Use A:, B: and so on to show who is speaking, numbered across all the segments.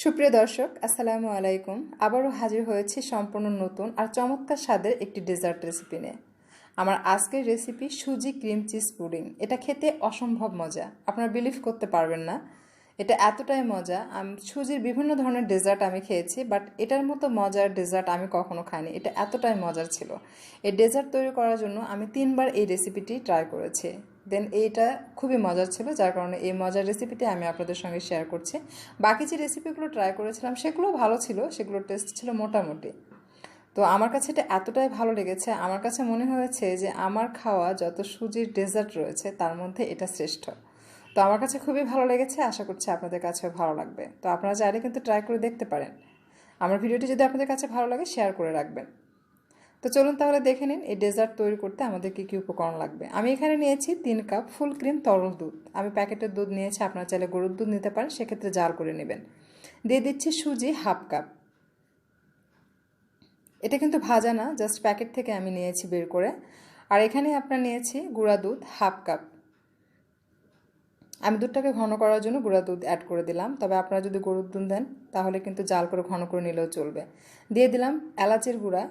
A: সুপ্রিয় দর্শক, আসসালামু আলাইকুম। আবারও হাজির হয়েছি সম্পূর্ণ নতুন আর চমৎকার স্বাদের একটি ডেজার্ট রেসিপি নিয়ে। আমার আজকের রেসিপি সুজি ক্রিম চিজ পুডিং। এটা খেতে অসম্ভব মজা, আপনারা বিলিভ করতে পারবেন না। এটা এতটাই মজা, সুজির বিভিন্ন ধরনের ডেজার্ট আমি খেয়েছি, বাট এটার মতো মজার ডেজার্ট আমি কখনো খাইনি। এটা এতটাই মজার ছিল। এই ডেজার্ট তৈরি করার জন্য আমি 3বার এই রেসিপিটি ট্রাই করেছি। দেন এইটা খুবই মজার ছিল, যার কারণে এই মজার রেসিপিটি আমি আপনাদের সঙ্গে শেয়ার করছি। বাকি যে রেসিপিগুলো ট্রাই করেছিলাম সেগুলো ভালো ছিল, সেগুলোর টেস্ট ছিল মোটামুটি। তো আমার কাছে এটা এতটাই ভালো লেগেছে, আমার কাছে মনে হয়েছে যে আমার খাওয়া যত সুজির ডেজার্ট রয়েছে তার মধ্যে এটা শ্রেষ্ঠ। তো আমার কাছে খুবই ভালো লেগেছে, আশা করছি আপনাদের কাছেও ভালো লাগবে। তো আপনারা চাইলে কিন্তু ট্রাই করে দেখতে পারেন। আমার ভিডিওটি যদি আপনাদের কাছে ভালো লাগে শেয়ার করে রাখবেন। তো চলুন তাহলে দেখে নিন এই ডেজার্ট তৈরি করতে আমাদের কী কী উপকরণ লাগবে। আমি এখানে নিয়েছি 3 কাপ ফুল ক্রিম তরল দুধ। আমি প্যাকেটের দুধ নিয়েছি, আপনারা চাইলে গরুর দুধ নিতে পারেন, সেক্ষেত্রে জাল করে নেবেন। দিয়ে দিচ্ছি সুজি হাফ কাপ। এটা কিন্তু ভাজা না, জাস্ট প্যাকেট থেকে আমি নিয়েছি বের করে। আর এখানে আপনার নিয়েছি গুঁড়া দুধ হাফ কাপ। আমি দুধটাকে ঘন করার জন্য গুঁড়া দুধ অ্যাড করে দিলাম, তবে আপনারা যদি গরুর দুধ দেন তাহলে কিন্তু জাল করে ঘন করে নিলেও চলবে। দিয়ে দিলাম এলাচের গুঁড়া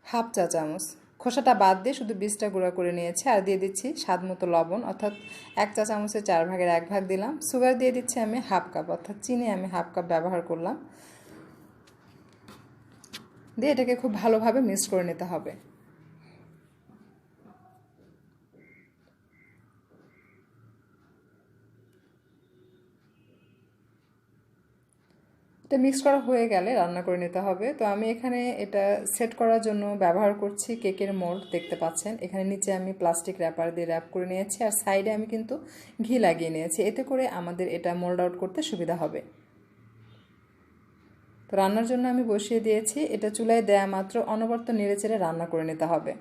A: হাফ চা চামচ, খোসাটা বাদ দিয়ে শুধু বীজটা গুঁড়া করে নিয়েছি। আর দিয়ে দিচ্ছি স্বাদ মতো লবণ, অর্থাৎ 1 চা চামচের 4 ভাগের 1 ভাগ দিলাম। সুগার দিয়ে দিচ্ছি আমি হাফ কাপ, অর্থাৎ চিনি আমি হাফ কাপ ব্যবহার করলাম। দিয়ে এটাকে খুব ভালোভাবে মিক্স করে নিতে হবে। এটা মিক্স করা হয়ে গেলে রান্না করে নিতে হবে। তো আমি এখানে এটা সেট করার জন্য ব্যবহার করছি কেকের মোল্ড। দেখতে পাচ্ছেন এখানে নিচে আমি প্লাস্টিক র্যাপার দিয়ে র্যাপ করে নিয়েছি, আর সাইডে আমি কিন্তু ঘি লাগিয়ে নিয়েছি, এতে করে আমাদের এটা মোল্ড আউট করতে সুবিধা হবে। তো রান্নার জন্য আমি বসিয়ে দিয়েছি। এটা চুলায় দেয়া মাত্র অনবরত নেড়েচেড়ে রান্না করে নিতে হবে।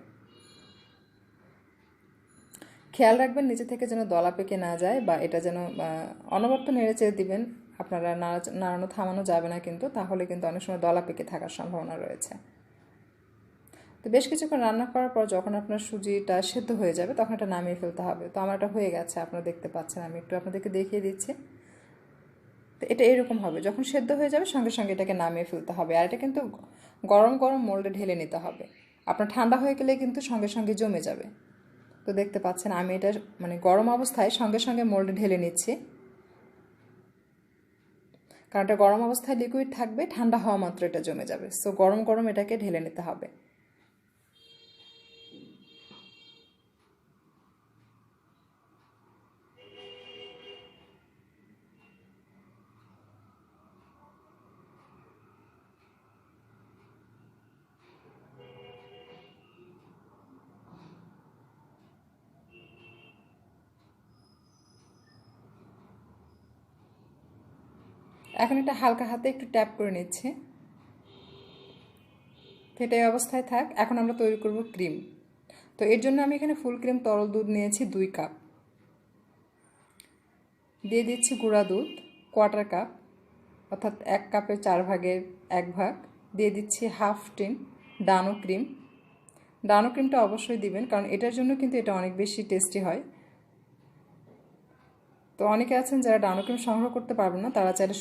A: খেয়াল রাখবেন নিচে থেকে যেন দলা পেকে না যায়, বা এটা যেন অনবরত নেড়েচেড়ে দিবেন। আপনারা নাড়ানো থামানো যাবে না কিন্তু, তাহলে কিন্তু অনেক সময় দলা পেকে থাকার সম্ভাবনা রয়েছে। তো বেশ কিছুক্ষণ রান্না করার পর যখন আপনার সুজিটা সেদ্ধ হয়ে যাবে তখন এটা নামিয়ে ফেলতে হবে। তো আমার এটা হয়ে গেছে, আপনারা দেখতে পাচ্ছেন, আমি একটু আপনাদেরকে দেখিয়ে দিচ্ছি। তো এটা এরকম হবে, যখন সেদ্ধ হয়ে যাবে সঙ্গে সঙ্গে এটাকে নামিয়ে ফেলতে হবে। আর এটা কিন্তু গরম গরম মোল্ডে ঢেলে নিতে হবে। আপনার ঠান্ডা হয়ে গেলে কিন্তু সঙ্গে সঙ্গে জমে যাবে। তো দেখতে পাচ্ছেন আমি এটা গরম অবস্থায় সঙ্গে সঙ্গে মোল্ডে ঢেলে নিচ্ছি, কারণ এটা গরম অবস্থায় লিকুইড থাকবে, ঠান্ডা হওয়া মাত্র এটা জমে যাবে। সো গরম গরম এটাকে ঢেলে নিতে হবে। এখন এটা হালকা হাতে একটু ট্যাপ করে নিচ্ছি। তো এটা এই অবস্থায় থাক। এখন আমরা তৈরি করব ক্রিম। তো এর জন্য আমি এখানে ফুল ক্রিম তরল দুধ নিয়েছি 2 কাপ। দিয়ে দিচ্ছি গুঁড়া দুধ কোয়ার্টার কাপ, অর্থাৎ 1 কাপের 4 ভাগের 1 ভাগ। দিয়ে দিচ্ছি হাফ টিন ডানো ক্রিম। ডানো ক্রিমটা অবশ্যই দিবেন, কারণ এটার জন্য কিন্তু এটা অনেক বেশি টেস্টি হয়। তো অনেকে আছেন যারা ডানো ক্রিম সংগ্রহ করতে পারবেন না, তারা চাইলে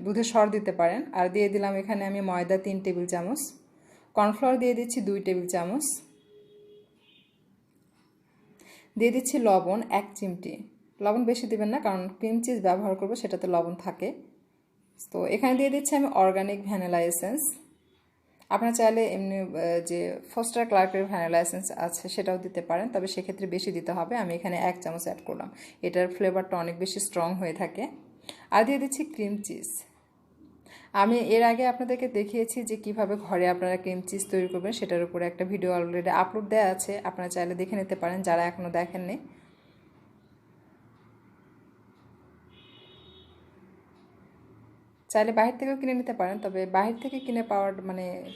A: দুধে সর দিতে পারেন। আর দিয়ে দিলাম এখানে আমি ময়দা 3 টেবিল চামচ, কর্নফ্লাওয়ার দিয়ে দিচ্ছি 2 টেবিল চামচ, দিয়ে দিচ্ছি লবণ 1 চিমটি। লবণ বেশি দিবেন না, কারণ ক্রিম চিজ ব্যবহার করবো সেটাতে লবণ থাকে। তো এখানে দিয়ে দিচ্ছি আমি অর্গানিক ভ্যানিলা এসেন্স। আপনারা চাইলে এমনি যে ফস্টার ক্লার্কের ভ্যানিলা এসেন্স আছে সেটাও দিতে পারেন, তবে সেক্ষেত্রে বেশি দিতে হবে। আমি এখানে 1 চামচ অ্যাড করলাম, এটার ফ্লেভারটা অনেক বেশি স্ট্রং হয়ে থাকে। আর দিয়ে দিচ্ছি ক্রিম চিজ। আমি এর আগে আপনাদেরকে দেখিয়েছি যে কিভাবে ঘরে আপনারা ক্রিম চিজ তৈরি করবেন, সেটার উপরে একটা ভিডিও অলরেডি আপলোড দেওয়া আছে, আপনারা চাইলে দেখে নিতে পারেন যারা এখনও দেখেননি। চাইলে বাহির থেকেও কিনে নিতে পারেন, তবে বাহির থেকে কিনে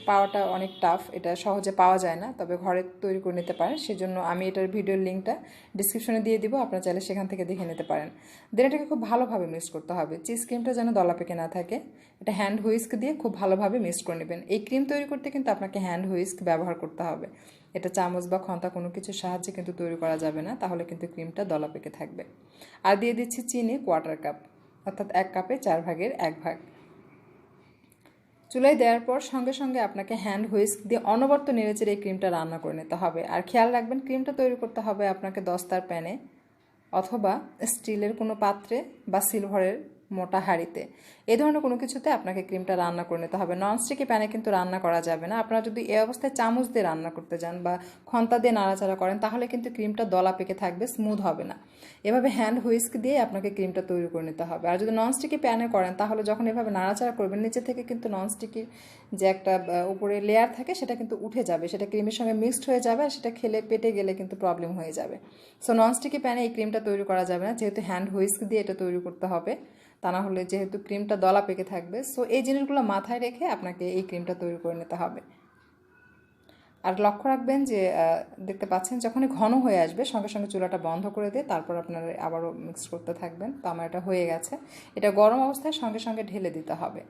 A: পাওয়াটা অনেক টাফ, এটা সহজে পাওয়া যায় না। তবে ঘরে তৈরি করে নিতে পারেন, সেজন্য আমি এটার ভিডিওর লিঙ্কটা ডিসক্রিপশনে দিয়ে দিব, আপনারা চাইলে সেখান থেকে দেখে নিতে পারেন। দেন এটাকে খুব ভালোভাবে মিক্স করতে হবে, চিজ ক্রিমটা যেন দলা পেকে না থাকে। এটা হ্যান্ড হুইস্ক দিয়ে খুব ভালোভাবে মিক্স করে নেবেন। এই ক্রিম তৈরি করতে কিন্তু আপনাকে হ্যান্ড হুইস্ক ব্যবহার করতে হবে, এটা চামচ বা খন্তা কোনো কিছুর সাহায্যে কিন্তু তৈরি করা যাবে না, তাহলে কিন্তু ক্রিমটা দলা পেকে থাকবে। আর দিয়ে দিচ্ছি চিনি কোয়ার্টার কাপ, অর্থাৎ 1 কাপে 4 ভাগের 1 ভাগ। চুলায় দেওয়ার পর সঙ্গে সঙ্গে আপনাকে হ্যান্ড হুইস্ক দিয়ে অনবরত নেড়েচেড়ে এই ক্রিমটা রান্না করে নিতে হবে। আর খেয়াল রাখবেন ক্রিমটা তৈরি করতে হবে আপনাকে দস্তার প্যানে অথবা স্টিলের কোনো পাত্রে বা সিলভারের মোটা হাঁড়িতে, এই ধরনের কোনো কিছুতে আপনাকে ক্রিমটা রান্না করে নিতে হবে। ননস্টিকি প্যানে কিন্তু রান্না করা যাবে না। আপনারা যদি এই অবস্থায় চামচ দিয়ে রান্না করতে যান বা খন্তা দিয়ে নাড়াচাড়া করেন তাহলে কিন্তু ক্রিমটা দলা পেকে থাকবে, স্মুথ হবে না। এভাবে হ্যান্ড হুইস্ক দিয়ে আপনাকে ক্রিমটা তৈরি করে নিতে হবে। আর যদি ননস্টিকি প্যানে করেন তাহলে যখন এভাবে নাড়াচাড়া করবেন নিচে থেকে কিন্তু ননস্টিকির যে একটা উপরে লেয়ার থাকে সেটা কিন্তু উঠে যাবে, সেটা ক্রিমের সঙ্গে মিক্সড হয়ে যাবে আর সেটা খেলে পেটে গেলে কিন্তু প্রবলেম হয়ে যাবে। সো ননস্টিকি প্যানে এই ক্রিমটা তৈরি করা যাবে না, যেহেতু হ্যান্ড হুইস্ক দিয়ে এটা তৈরি করতে হবে। তা না হলে যেহেতু ক্রিমটা দলা পেকে থাকবে। সো এই জিনিসগুলো মাথায় রেখে আপনাকে এই ক্রিমটা তৈরি করে নিতে হবে। আর লক্ষ্য রাখবেন যে দেখতে পাচ্ছেন যখনই ঘন হয়ে আসবে সঙ্গে সঙ্গে চুলাটা বন্ধ করে দিয়ে তারপর আপনারা আবারও মিক্স করতে থাকবেন। তো আমার এটা হয়ে গেছে। এটা গরম অবস্থায় সঙ্গে সঙ্গে ঢেলে দিতে হবে।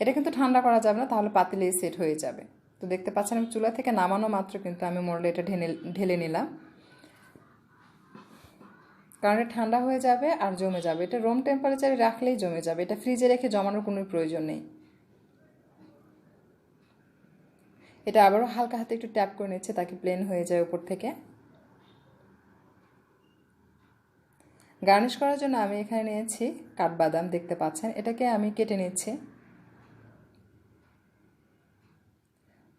A: এটা কিন্তু ঠান্ডা করা যাবে না, তাহলে পাতিলেই সেট হয়ে যাবে। তো দেখতে পাচ্ছেন আমি চুলা থেকে নামানো মাত্র কিন্তু আমি মোড়লে এটা ঢেলে নিলাম, কারণ এটা ঠান্ডা হয়ে যাবে আর জমে যাবে। এটা রুম টেম্পারেচারে রাখলেই জমে যাবে, এটা ফ্রিজে রেখে জমানোর কোনো প্রয়োজন নেই। এটা আবারও হালকা হাতে একটু ট্যাপ করে নিচ্ছে তাকে প্লেন হয়ে যায় উপর থেকে। গার্নিশ করার জন্য আমি এখানে নিয়েছি কাঠবাদাম, দেখতে পাচ্ছেন এটাকে আমি কেটে নিচ্ছি।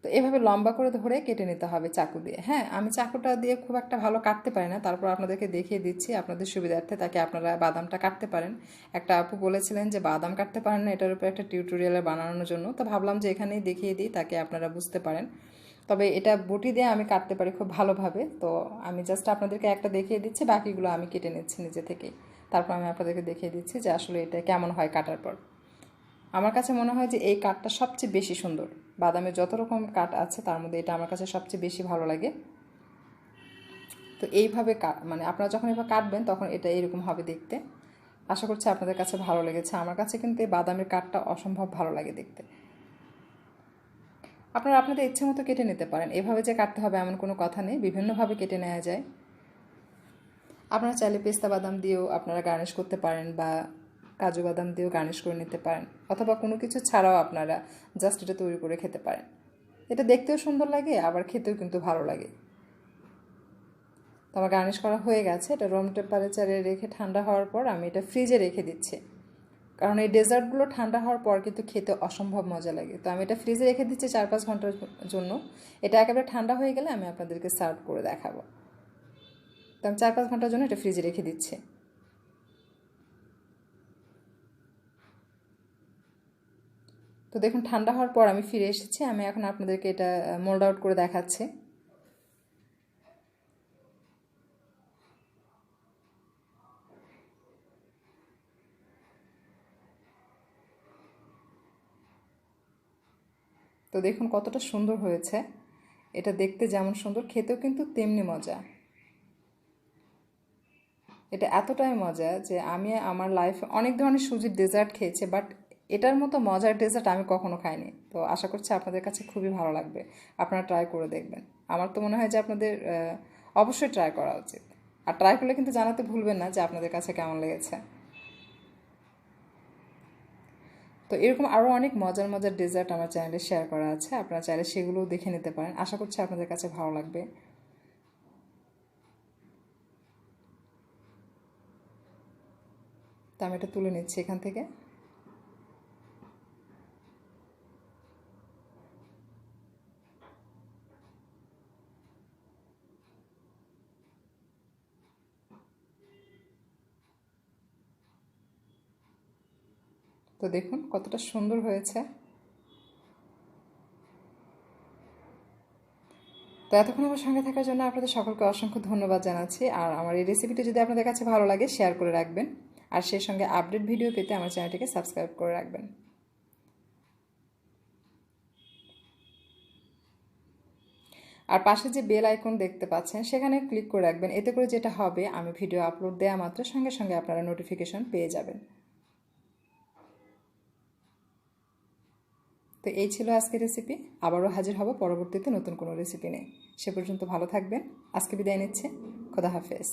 A: তো এভাবে লম্বা করে ধরে কেটে নিতে হবে চাকু দিয়ে। হ্যাঁ, আমি চাকুটা দিয়ে খুব একটা ভালো কাটতে পারি না, তারপর আপনাদেরকে দেখিয়ে দিচ্ছি আপনাদের সুবিধার্থে, তাকে আপনারা বাদামটা কাটতে পারেন। একটা আপু বলেছিলেন যে বাদাম কাটতে পারেন না, এটার উপর একটা টিউটোরিয়ালে বানানোর জন্য, তো ভাবলাম যে এখানেই দেখিয়ে দিই তাকে আপনারা বুঝতে পারেন। তবে এটা বটি দিয়ে আমি কাটতে পারি খুব ভালোভাবে, তো আমি জাস্ট আপনাদেরকে একটা দেখিয়ে দিচ্ছি, বাকিগুলো আমি কেটে নিচ্ছি নিজে থেকেই। তারপর আমি আপনাদেরকে দেখিয়ে দিচ্ছি যে আসলে এটা কেমন হয় কাটার পর। আমার কাছে মনে হয় যে এই কাঠটা সবচেয়ে বেশি সুন্দর। বাদামের যত রকম কাঠ আছে তার মধ্যে এটা আমার কাছে সবচেয়ে বেশি ভালো লাগে। তো এইভাবে মানে আপনারা যখন এভাবে কাটবেন তখন এটা এরকম হবে দেখতে। আশা করছি আপনাদের কাছে ভালো লেগেছে। আমার কাছে কিন্তু এই বাদামের কাঠটা অসম্ভব ভালো লাগে দেখতে। আপনারা আপনাদের ইচ্ছে মতো কেটে নিতে পারেন, এভাবে যে কাটতে হবে এমন কোনো কথা নেই, বিভিন্নভাবে কেটে নেওয়া যায়। আপনারা চাইলে পেস্তা বাদাম দিয়েও আপনারা গার্নিশ করতে পারেন বা কাজু বাদাম দিয়েও গার্নিশ করে নিতে পারেন, অথবা কোনো কিছু ছাড়াও আপনারা জাস্ট এটা তৈরি করে খেতে পারেন। এটা দেখতেও সুন্দর লাগে আবার খেতেও কিন্তু ভালো লাগে। তো আমার গার্নিশ করা হয়ে গেছে। এটা রুম টেম্পারেচারে রেখে ঠান্ডা হওয়ার পর আমি এটা ফ্রিজে রেখে দিচ্ছি, কারণ এই ডেজার্টগুলো ঠান্ডা হওয়ার পর কিন্তু খেতে অসম্ভব মজা লাগে। তো আমি এটা ফ্রিজে রেখে দিচ্ছি 4-5 ঘন্টার জন্য। এটা একেবারে ঠান্ডা হয়ে গেলে আমি আপনাদেরকে সার্ভ করে দেখাবো। তো আমি 4-5 ঘন্টার জন্য এটা ফ্রিজে রেখে দিচ্ছি। তো দেখুন ঠান্ডা হওয়ার পর আমি ফিরে এসেছি। আমি এখন আপনাদেরকে এটা মোল্ড আউট করে দেখাচ্ছি। তো দেখুন কতটা সুন্দর হয়েছে। এটা দেখতে যেমন সুন্দর খেতেও কিন্তু তেমনি মজা। এটা এতটাই মজা যে আমি আমার লাইফে অনেক ধরনের সুজির ডেজার্ট খেয়েছি, বাট এটার মতো মজার ডেজার্ট আমি কখনো খাইনি। তো আশা করছি আপনাদের কাছে খুবই ভালো লাগবে, আপনারা ট্রাই করে দেখবেন। আমার তো মনে হয় যে আপনাদের অবশ্যই ট্রাই করা উচিত। আর ট্রাই করলে কিন্তু জানাতে ভুলবেন না যে আপনাদের কাছে কেমন লেগেছে। তো এরকম আরও অনেক মজার মজার ডেজার্ট আমার চ্যানেলে শেয়ার করা আছে, আপনারা চাইলে সেগুলোও দেখে নিতে পারেন। আশা করছি আপনাদের কাছে ভালো লাগবে। তো আমি এটা তুলে নিচ্ছি এখান থেকে। তো দেখুন কতটা সুন্দর হয়েছে। তো এতক্ষণ আমার সঙ্গে থাকার জন্য আপনাদের সকলকে অসংখ্য ধন্যবাদ জানাচ্ছি। আর আমার এই রেসিপিটি যদি আপনাদের কাছে ভালো লাগে শেয়ার করে রাখবেন, আর সেই সঙ্গে আপডেট ভিডিও পেতে আমার চ্যানেলটিকে সাবস্ক্রাইব করে রাখবেন। আর পাশে যে বেল আইকন দেখতে পাচ্ছেন সেখানে ক্লিক করে রাখবেন, এতে করে যেটা হবে আমি ভিডিও আপলোড দেওয়া মাত্র সঙ্গে সঙ্গে আপনারা নোটিফিকেশন পেয়ে যাবেন। তো এই ছিল আজকের রেসিপি। আবারও হাজির হব পরবর্তীতে নতুন কোনো রেসিপি নিয়ে। সে পর্যন্ত ভালো থাকবেন। আজকে বিদায় নিচ্ছে। খোদা হাফেজ।